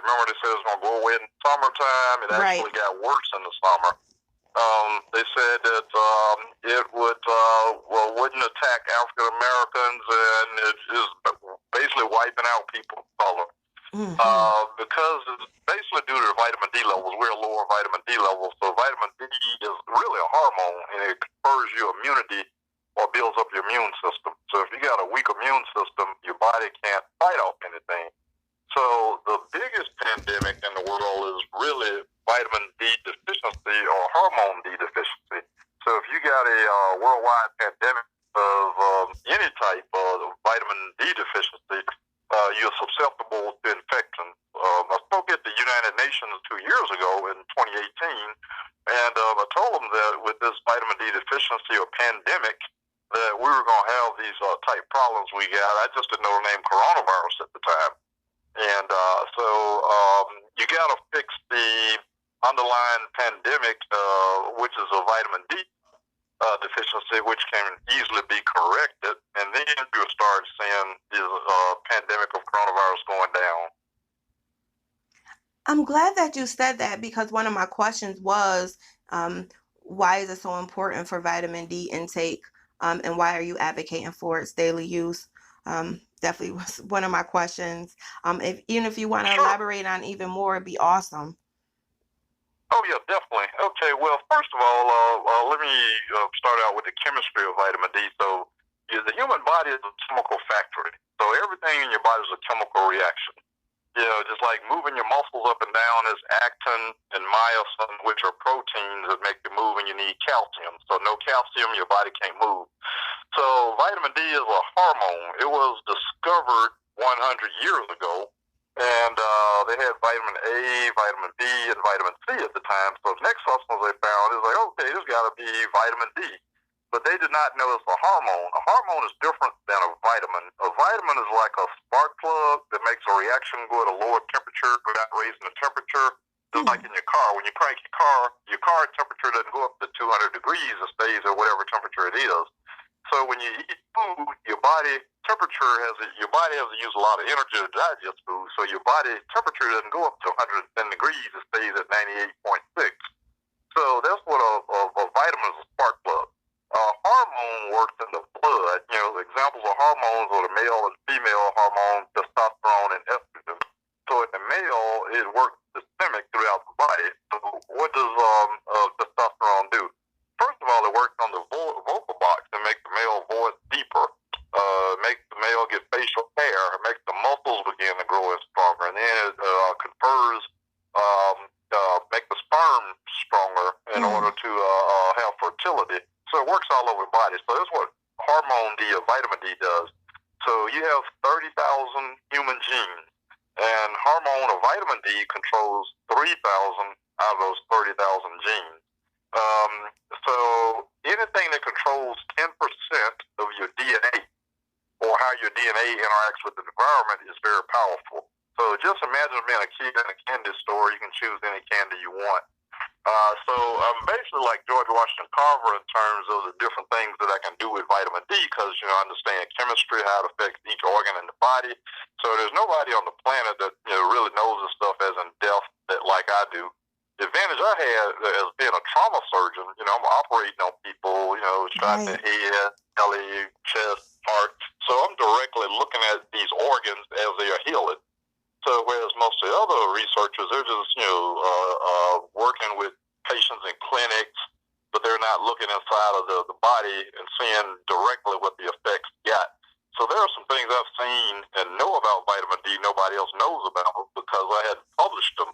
Remember they said it was going to go away in the summertime. It Right. actually got worse in the summer. They said that it wouldn't attack African Americans, and it is basically wiping out people of color. Because it's basically due to vitamin D levels. We're lower vitamin D levels, so vitamin D is really a hormone, and it confers you immunity or builds up your immune system. So if you got a weak immune system, your body can't fight off anything. So the biggest pandemic in the world is really vitamin D deficiency or hormone D deficiency. So if you got a worldwide pandemic of any type of vitamin D deficiency, you're susceptible to infection. I spoke at the United Nations 2 years ago in 2018, and I told them that with this vitamin D deficiency or pandemic, that we were going to have these type problems we got. I just didn't know the name coronavirus at the time. And so you got to fix the underlying pandemic, which is a vitamin D deficiency, which can easily be corrected, and then you'll start seeing this pandemic of coronavirus going down. I'm glad that you said that, because one of my questions was, why is it so important for vitamin D intake, and why are you advocating for its daily use? Definitely was one of my questions. Even if you want to elaborate on even more, it'd be awesome. Oh, yeah, definitely. Okay, well, first of all, let me start out with the chemistry of vitamin D. So the human body is a chemical factory. So everything in your body is a chemical reaction. You know, just like moving your muscles up and down is actin and myosin, which are proteins that make you move, and you need calcium. So no calcium, your body can't move. So vitamin D is a hormone. It was discovered 100 years ago, and they had vitamin A, vitamin B, and vitamin C at the time. So the next substance they found is like, okay, there's got to be vitamin D. But they did not know it's a hormone. A hormone is different than a vitamin. A vitamin is like a spark plug that makes a reaction go at a lower temperature without raising the temperature. Just like in your car. When you crank your car temperature doesn't go up to 200 degrees. It stays at whatever temperature it is. So when you eat food, your body has to use a lot of energy to digest food. So your body temperature doesn't go up to 110 degrees. It stays at 98.6. So that's what a vitamin is, a spark plug. Hormone works in the blood. You know, examples of hormones are the male and female hormones, testosterone and estrogen. So in the male, it works systemic throughout the body. So what does testosterone do? First of all, it works on the vocal box and makes the male voice deeper. Makes the male get facial hair. It makes the muscles begin to grow and stronger. And then it confers, make the sperm stronger in order to have fertility. So it works all over the body. So that's what hormone D or vitamin D does. So you have 30,000 human genes, and hormone or vitamin D controls 3,000 out of those 30,000 genes. So anything that controls 10% of your DNA or how your DNA interacts with the environment is very powerful. So just imagine being a kid in a candy store. You can choose any candy you want. So I'm basically like George Washington Carver in terms of the different things that I can do with vitamin D, because, you know, I understand chemistry, how it affects each organ in the body. So there's nobody on the planet that, you know, really knows this stuff as in depth like I do. The advantage I had as being a trauma surgeon, you know, I'm operating on people, you know, shot in the head, belly, chest, heart. So I'm directly looking at these organs as they are healing. So whereas most of the other researchers, they're just, you know, working with patients in clinics, but they're not looking inside of the body and seeing directly what the effects got. So there are some things I've seen and know about vitamin D nobody else knows about because I hadn't published them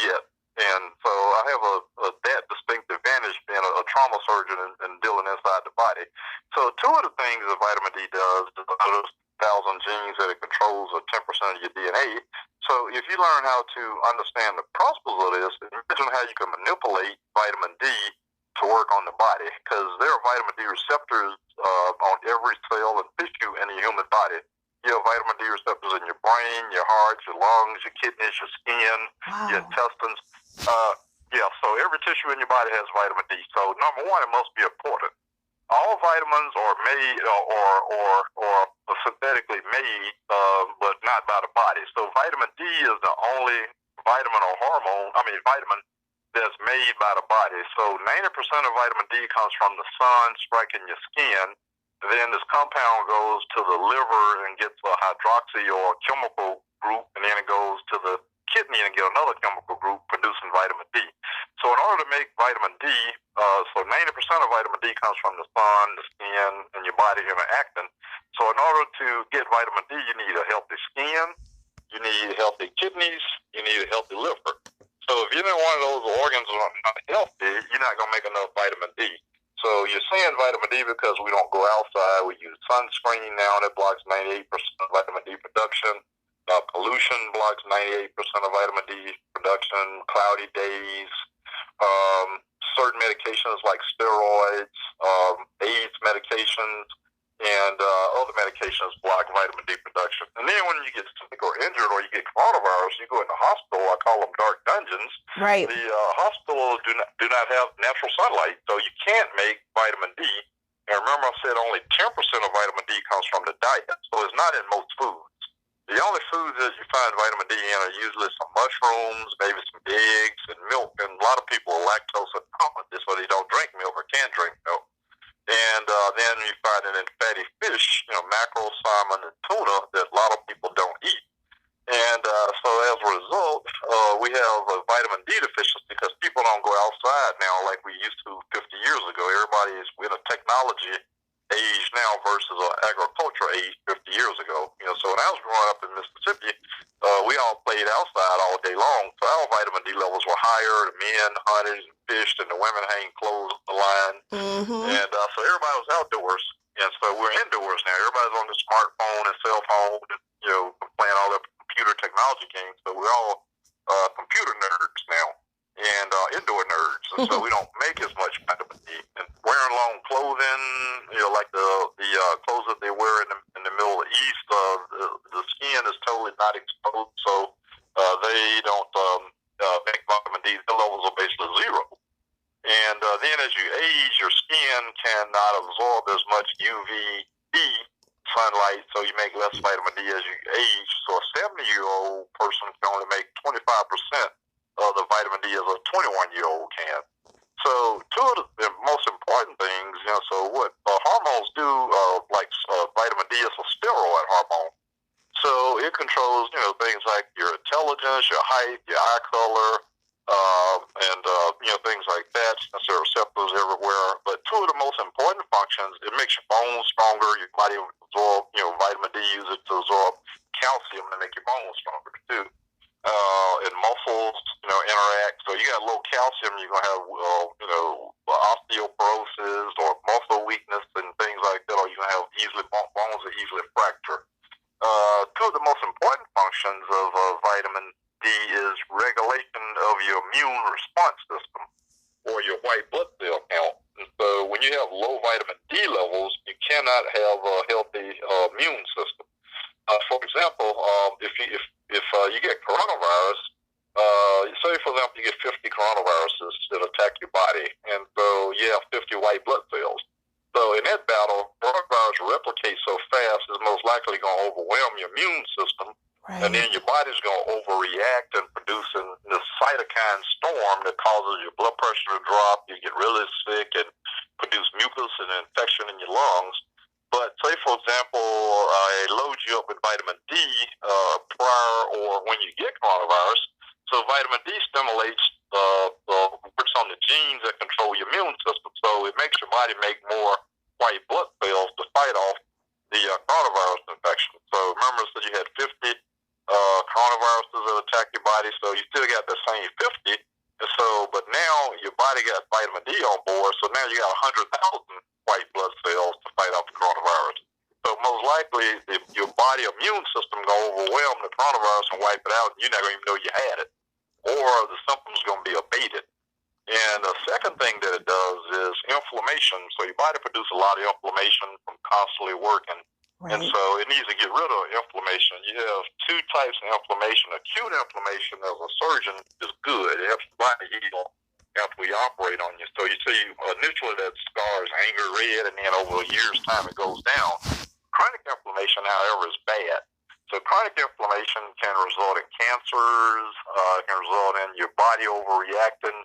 yet. And so I have that distinct advantage being a trauma surgeon and dealing inside the body. So two of the things that vitamin D does is those 1,000 genes that it controls 10% of your DNA. So if you learn how to understand the principles of this, imagine how you can manipulate vitamin D to work on the body, because there are vitamin D receptors on every cell and tissue in the human body. You have vitamin D receptors in your brain, your heart, your lungs, your kidneys, your skin, your intestines. So every tissue in your body has vitamin D. So number one, it must be important. all vitamins are made or synthetically made, but not by the body. So vitamin D is the only vitamin or vitamin that's made by the body. So 90% of vitamin D comes from the sun striking your skin. Then this compound goes to the liver and gets a hydroxy or chemical group, and then it goes to the kidney and get another chemical group producing vitamin D. So in order to make vitamin D, so 90% of vitamin D comes from the sun, the skin, and your body interacting. So in order to get vitamin D, you need a healthy skin, you need healthy kidneys, you need a healthy liver. So if you're in one of those organs that are not healthy, you're not going to make enough vitamin D. So you're seeing vitamin D because we don't go outside. We use sunscreen now that blocks 98% of vitamin D production. Pollution blocks 98% of vitamin D production. Cloudy days. Certain medications like steroids, AIDS medications, and other medications block vitamin D production. And then when you get sick or injured or you get coronavirus, you go in the hospital. I call them dark dungeons. Right. The hospitals do not have natural sunlight, so you can't make vitamin D. And remember, I said only 10% of vitamin D comes from the diet, so it's not in most foods. The only foods that you find vitamin D in are usually some mushrooms, maybe some eggs, and milk. And a lot of people are lactose intolerant, so they don't drink milk or can't drink milk. And then you find it in fatty fish, mackerel, salmon, and tuna that a lot of people don't eat. And so as a result, we have a vitamin D deficiency because people don't go outside now like we used to 50 years ago. Everybody is in a technology age now versus an agriculture age 50 years ago. So when I was growing up in Mississippi, we all played outside all day long. So our vitamin D levels were higher. The men hunted and fished, and the women hang clothes on the line. Mm-hmm. And so everybody was outdoors. And so we're indoors now. Everybody's on the smartphone and cell phone, and, playing all the computer technology games. So we're all computer nerds now and indoor nerds. And so we don't make as much vitamin D. And wearing long clothing, like the clothes that they wear in the Middle East, the skin is totally not exposed. So they don't make vitamin D. The levels are basically zero. And then as you age, your skin cannot absorb as much UVB sunlight, so you make less vitamin D as you age. So a 70-year-old person can only make 25% of the vitamin D as a 21-year-old can. So two of the most important things, so what hormones do, like vitamin D is a steroid hormone. So it controls, things like your intelligence, your height, your eye color, and things like that. There are receptors everywhere. But two of the most important functions, it makes your bones stronger. Your body absorb, vitamin D uses it to absorb calcium to make your bones stronger too. And muscles, interact. So you got low calcium, you're gonna have, osteoporosis or muscle weakness and things like that, or you're gonna have bones that easily fracture. Two of the most important functions of vitamin D is regulation of your immune response system or your white blood cell count. And so when you have low vitamin D levels, you cannot have a healthy immune system. For example, if you get coronavirus, say for example you get 50 coronaviruses that attack your body, and so you have 50 white blood cells. So in that battle, coronavirus replicates so fast, it's most likely going to overwhelm your immune system. Right. And then your body's going to overreact and produce this cytokine storm that causes your blood pressure to drop. You get really sick and produce mucus and infection in your lungs. But say, for example, I load you up with vitamin D prior or when you get coronavirus. So vitamin D stimulates works on the genes that control your immune system. So it makes your body make more white blood cells to fight off the coronavirus infection. So remember, so you had 50 coronaviruses that attack your body, so you still got the same 50. And so, but now your body got vitamin D on board, so now you got 100,000 white blood cells to fight off the coronavirus. So most likely, if your body immune system going to overwhelm the coronavirus and wipe it out, you're not going to even know you had it, or the symptoms are going to be abated. And the second thing that it does is inflammation. So your body produces a lot of inflammation from constantly working. Right. And so it needs to get rid of inflammation. You have two types of inflammation. Acute inflammation as a surgeon is good. It helps your body heal. after we operate on you. So you see, initially that scar is angry red, and then over a year's time it goes down. Chronic inflammation, however, is bad. So chronic inflammation can result in cancers, can result in your body overreacting,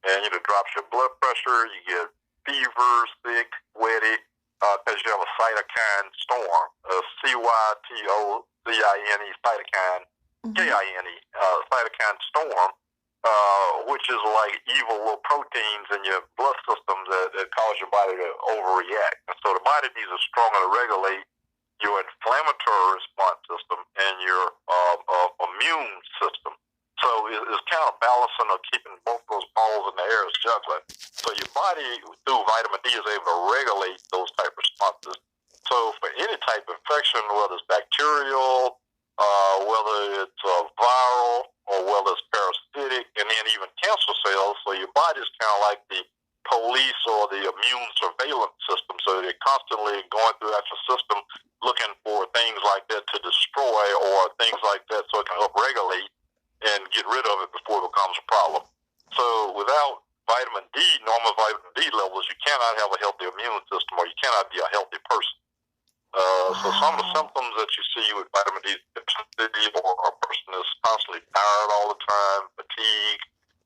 and drops your blood pressure. You get fever, sick, sweaty, because you have a cytokine storm, cytokine, cytokine, Kine, cytokine storm, which is like evil little proteins in your blood system that cause your body to overreact. And so the body needs to strongly regulate your inflammatory response system and your immune system. So it's kind of balancing or keeping both those balls in the air as juggling. So your body, through vitamin D, is able to regulate those type of responses. So for any type of infection, whether it's bacterial, whether it's viral, or whether it's parasitic, and then even cancer cells, so your body's kind of like the police or the immune surveillance system. So they're constantly going throughout your system looking for things like that to destroy or things like that so it can upregulate and get rid of it before it becomes a problem. So without vitamin D, normal vitamin D levels, you cannot have a healthy immune system, or you cannot be a healthy person. So some of the symptoms that you see with vitamin D deficiency, or a person is constantly tired all the time, fatigue,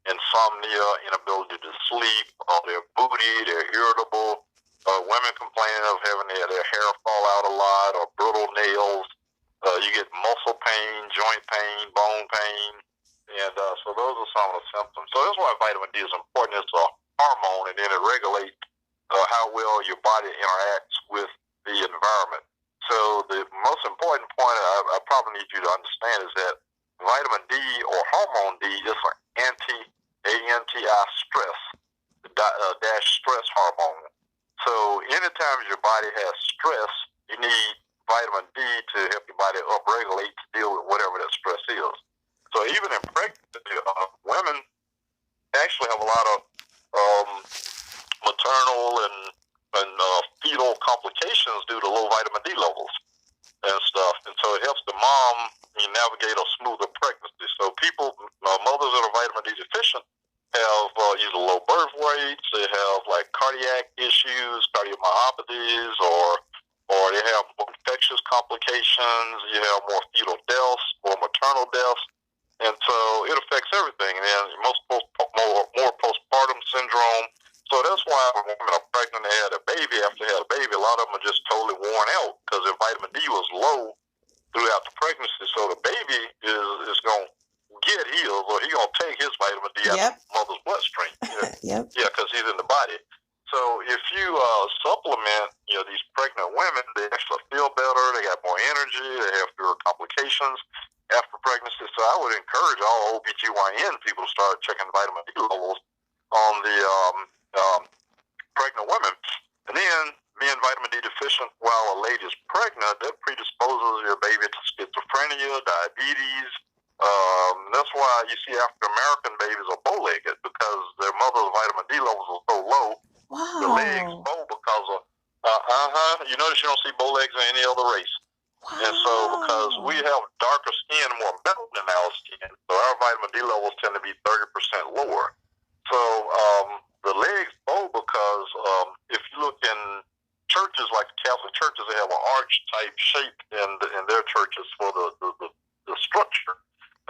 insomnia, inability to sleep, they're moody, they're irritable. Women complaining of having their hair fall out a lot, or brittle nails. You get muscle pain, joint pain, bone pain. And so those are some of the symptoms. So that's why vitamin D is important. It's a hormone, and then it regulates how well your body interacts with the environment. So the most important point I probably need you to understand is that vitamin D, or hormone D, is an anti stress, dash stress hormone. So anytime your body has stress, you need vitamin D to help your body upregulate to deal with whatever that stress is. So even in pregnancy, women actually have a lot of maternal and fetal complications due to low vitamin D levels and stuff. And so it helps the mom navigate a smoother pregnancy. So people, mothers that are vitamin D deficient, have usually low birth weights. They have like cardiac issues, cardiomyopathies, or they have more infectious complications. You have more fetal deaths, more maternal deaths. And so it affects everything. And then more postpartum syndrome. So that's why when women are pregnant and had a baby, after they had a baby, a lot of them are just totally worn out because their vitamin D was low throughout the pregnancy. So the baby is going to get his, or he's going to take his vitamin D out of the mother's bloodstream. Yeah, because he's in the body. So if you supplement, these pregnant women, they actually feel better. They got more energy. They have fewer complications after pregnancy. So I would encourage all OBGYN people to start checking vitamin D levels on the pregnant women. And then being vitamin D deficient while a lady is pregnant, that predisposes your baby to schizophrenia, diabetes. That's why you see African American babies are bow-legged, because their mother's vitamin D levels are so low. Wow. The legs bow because of you notice you don't see bow legs in any other race. Wow. And so because we have darker skin, more melanin in our skin, so our vitamin D levels tend to be 30% lower. So the legs bow because if you look in churches like the Catholic churches, they have an arch type shape in their churches for the structure.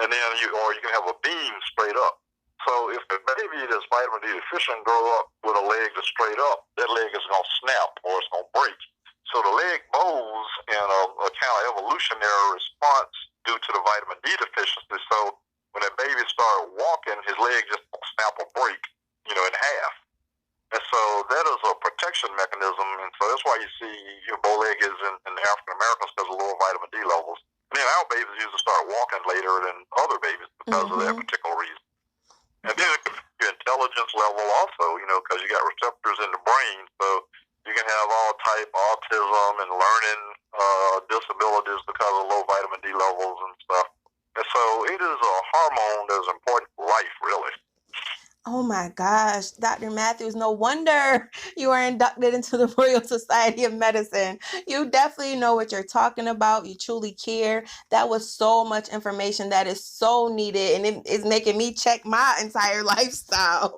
And then you can have a beam straight up. So if the baby that's vitamin D deficient grow up with a leg that's straight up, that leg is going to snap or it's going to break. So the leg bows in a kind of evolutionary response due to the vitamin D deficiency. So when that baby started walking, his leg just snap or break, in half. And so that is a protection mechanism. And so that's why you see your bow leg is in the African Americans, because of lower vitamin D levels. And then our babies usually start walking later than other babies because of that particular reason. And then your intelligence level also, because you got receptors in the brain, so you can have all type autism and learning disabilities because of low vitamin D levels and stuff. And so it is a hormone that is important for life, really. Oh my gosh, Dr. Matthews, no wonder you are inducted into the Royal Society of Medicine. You definitely know what you're talking about. You truly care. That was so much information that is so needed, and it is making me check my entire lifestyle.